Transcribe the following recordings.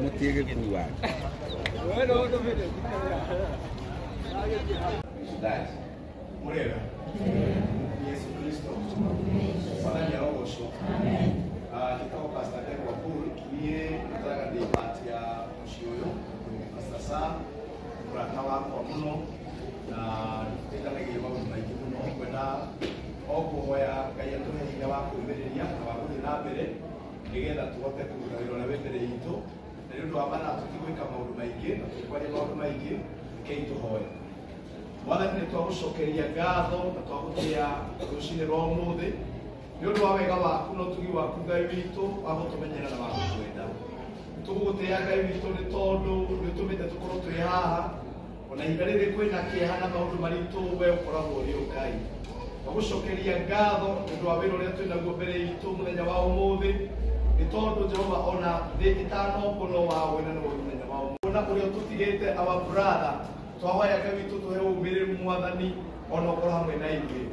Mutiga gini wak. Morena. Yesu Kristo. Sana ya ogosho. Kikao pastor kwa pool kiye nataka ndipatia mshioyo. Sasa kurata wako muno na nditanagiye maundu maingi muno kwenda okuhoya Ngai atuhe hinya wa kwĩmĩrĩria na wa gũthiĩ na mbere nigetha tuhote kũruta wĩra ũrĩa wĩ mbere itũ na nĩ ũndũ wa mana tũtigwĩka maũndũ maingĩ na tũtikwaria maũndũ maingĩ rekei tũhoe. Mwathani nĩ twagũcokeria ngatho na twagũtĩa rũcinĩ rwa ũmũthĩ nĩ ũndũ wa wega waku na ũtugi waku Ngai witũ wa gũtũmenyera na wa gũtwenda. Nĩtũgũgũtĩa Ngai witũ nĩ tondũ nĩũtũmĩte tũkorwo tũrĩ haha ona ihinda rĩrĩ kwĩna kĩeha na maũndũ maritũ wee ũkoragwo ũrĩ o Ngai. Twagũcokeria ngatho nĩ ũndũ wa wĩra ũrĩa twĩnaguo mbere itũ mũthenya wa ũmũthĩ nĩ tondũ Jehova ona thĩ ĩtanombwo no wawe na nĩguo mũthenya wa ũmũthĩ. Ona ũrĩa tũtigĩte our brother twahoya Ngai witũ tũhe ũmĩrĩru Mwathani ona ũkorwo hamwe na ithuĩ.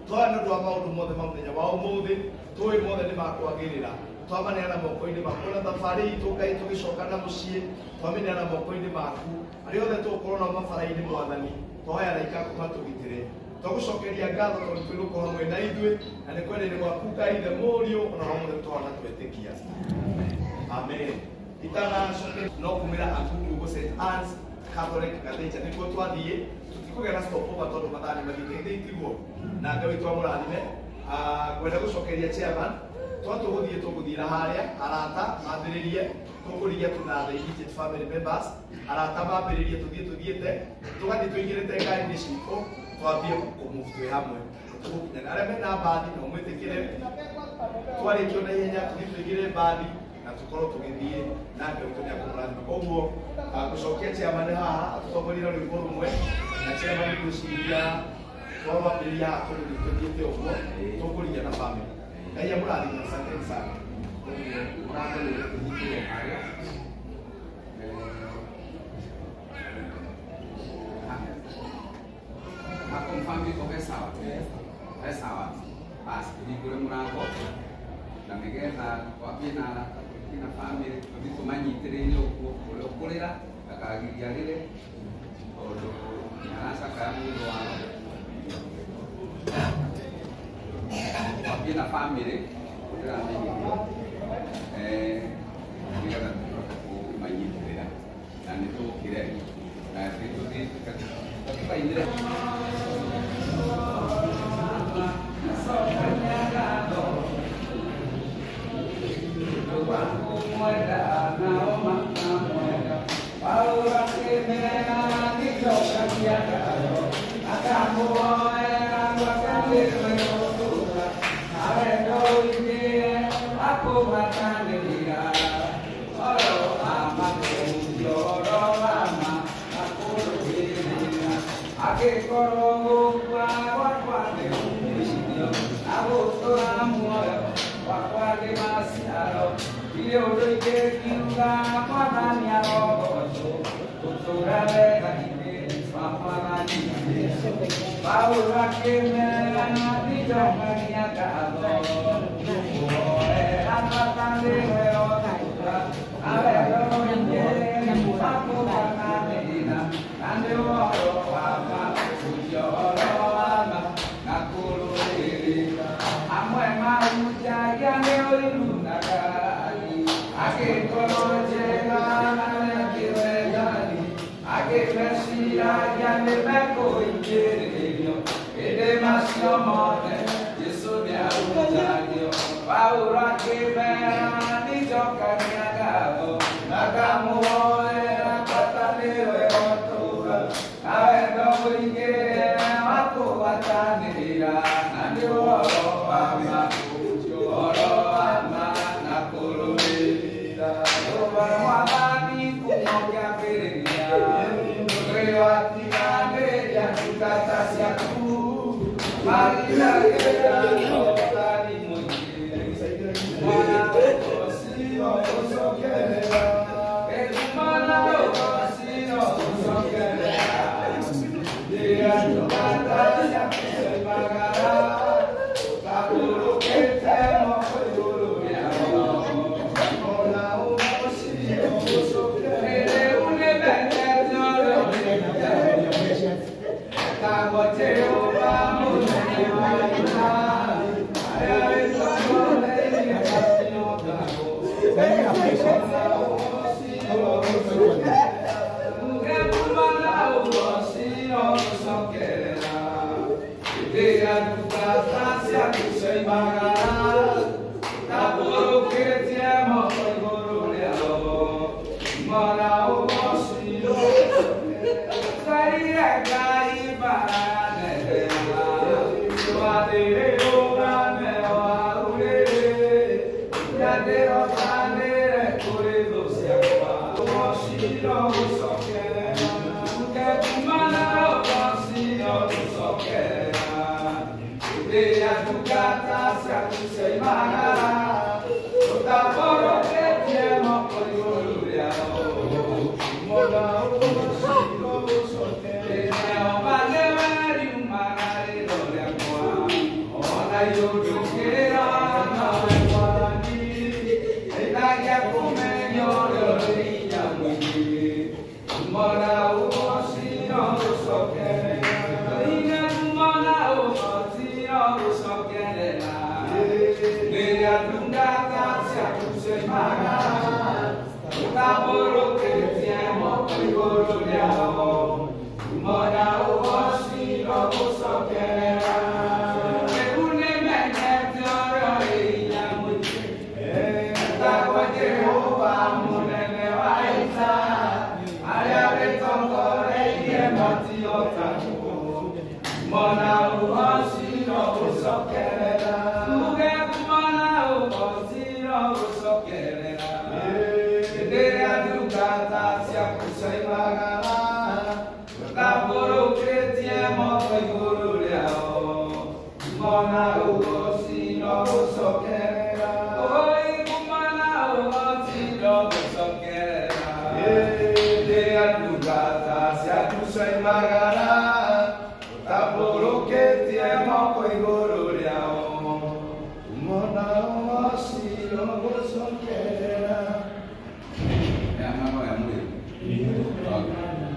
Twoya nĩ ũndũ wa maũndũ mothe ma mũthenya wa ũmũthĩ tũĩ mothe nĩ makwagĩrĩra. Twamaneana moko-inĩ maku na thabarĩ itũ Ngai tũgĩcoka na mũciĩ twamĩneana moko-inĩ maku. Arĩa othe tũgũkorwo nao mabara-inĩ Mwathani twahoya na ikaku matũgitĩre. Twagũcokeria ngatho tondũ twĩgũkorwo hamwe na ithuĩ na nĩ kwendera gwaku Ngai Ithe Mũriũ ona wa mũthenya twana twetĩkia. Amen. Itanacoke no kumĩra akugu St. Anne's Catholic Cathedral nĩkuo twathiĩ tũtikũgĩa na stopover tondũ mathaa nĩ mathikĩrĩitigwo na Ngai witũ amũrathime. Ngwenda gũcokeria chairman tũgũthiĩ na harĩa arata mambĩrĩrie tũkũrigia tuna the immediate family members arata mambĩrĩrie tũthiĩte tũgathiĩ tũingĩrĩte ngari-inĩ citũ twambie kũmove twĩ hamwe tũgũkinya arĩa mena mbathi no mwĩtĩkĩre twarĩkio na ihenya tũthiĩ tũingĩre mbathi na tũkorwo tũgĩthiĩ na Ngai witũ nĩ akũmũrathima. Koguo gũcokia chairman haha atũtongorie na rwĩmbo rũmwe na chairman gwĩciria twambĩrĩria haha tondũ tũthiĩte ũguo tũkũrigia na family. Ngai amũrathime, asanteni sana. Hapo mfambi kwa sawa. Sawa. Basi ndio mlango. Na nigetha wambie na family tũthiĩ tũmanyitĩrĩire ũguo ũkũrĩra akagiria rĩrĩ tondũ aracakaya mũndũ wao. Wambie na family kũrĩra mĩnyitio nigetha tũhote kũmanyitĩrĩra na nĩtũkĩre na tũthiĩ tũkainĩre.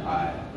Hai.